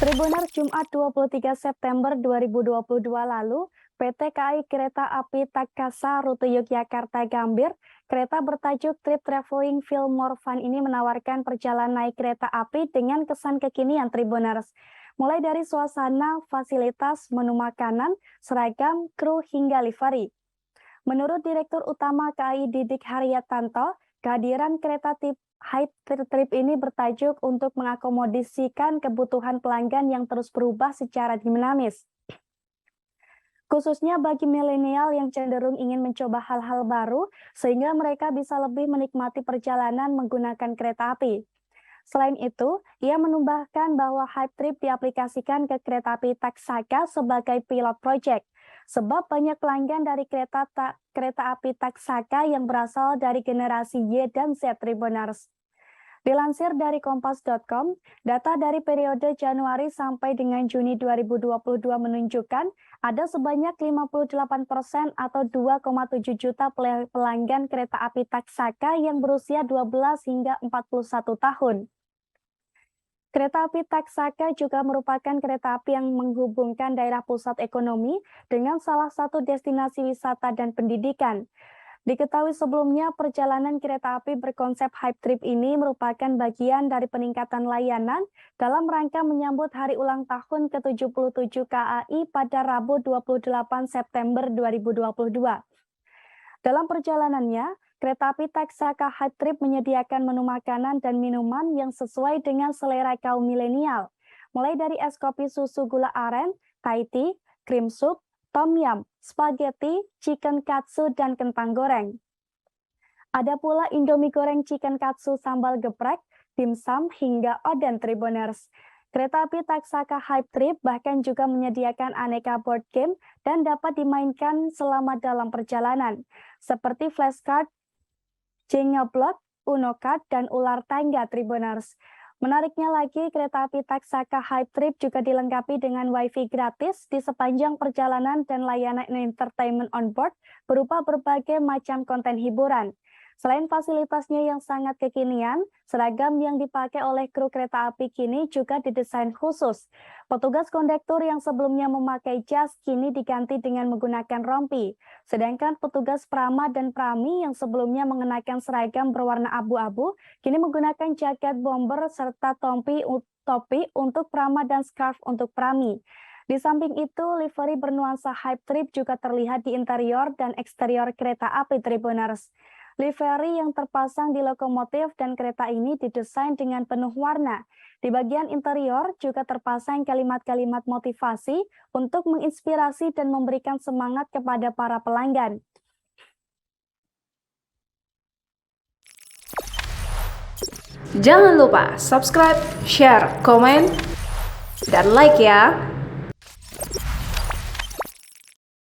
Tribuners Jumat 23 September 2022 lalu, PT KAI Kereta Api Takasa rute Yogyakarta-Gambir, kereta bertajuk Trip Traveling Feel More Fun ini menawarkan perjalanan naik kereta api dengan kesan kekinian Tribuners. Mulai dari suasana, fasilitas, menu makanan, seragam, kru hingga livery. Menurut Direktur Utama KAI Didik Haryatanto, kehadiran kereta tip Hype Trip ini bertajuk untuk mengakomodasikan kebutuhan pelanggan yang terus berubah secara dinamis. Khususnya bagi milenial yang cenderung ingin mencoba hal-hal baru, sehingga mereka bisa lebih menikmati perjalanan menggunakan kereta api. Selain itu, ia menambahkan bahwa Hype Trip diaplikasikan ke kereta api Taksaka sebagai pilot project, sebab banyak pelanggan dari kereta api Taksaka yang berasal dari generasi Y dan Z Tribuners. Dilansir dari kompas.com, data dari periode Januari sampai dengan Juni 2022 menunjukkan ada sebanyak 58% atau 2,7 juta pelanggan kereta api Taksaka yang berusia 12 hingga 41 tahun. Kereta api Taksaka juga merupakan kereta api yang menghubungkan daerah pusat ekonomi dengan salah satu destinasi wisata dan pendidikan. Diketahui sebelumnya, perjalanan kereta api berkonsep Hype Trip ini merupakan bagian dari peningkatan layanan dalam rangka menyambut hari ulang tahun ke-77 KAI pada Rabu 28 September 2022. Dalam perjalanannya, kereta api Taksaka Hype Trip menyediakan menu makanan dan minuman yang sesuai dengan selera kaum milenial, mulai dari es kopi susu gula aren, Thai tea, krim sup, tom yum, spaghetti, chicken katsu, dan kentang goreng. Ada pula Indomie goreng chicken katsu sambal geprek, dimsum, hingga oden Tribuners. Kereta api Taksaka Hype Trip bahkan juga menyediakan aneka board game dan dapat dimainkan selama dalam perjalanan, seperti flashcard, Jenga Block, Uno Card, dan ular tangga Tribuners. Menariknya lagi, kereta api Taksaka Hype Trip juga dilengkapi dengan wifi gratis di sepanjang perjalanan dan layanan entertainment on board berupa berbagai macam konten hiburan. Selain fasilitasnya yang sangat kekinian, seragam yang dipakai oleh kru kereta api kini juga didesain khusus. Petugas kondektur yang sebelumnya memakai jas kini diganti dengan menggunakan rompi. Sedangkan petugas prama dan prami yang sebelumnya mengenakan seragam berwarna abu-abu, kini menggunakan jaket bomber serta topi untuk prama dan scarf untuk prami. Di samping itu, livery bernuansa Hype Trip juga terlihat di interior dan eksterior kereta api Tribuners. Livery yang terpasang di lokomotif dan kereta ini didesain dengan penuh warna. Di bagian interior juga terpasang kalimat-kalimat motivasi untuk menginspirasi dan memberikan semangat kepada para pelanggan. Jangan lupa subscribe, share, komen, dan like ya!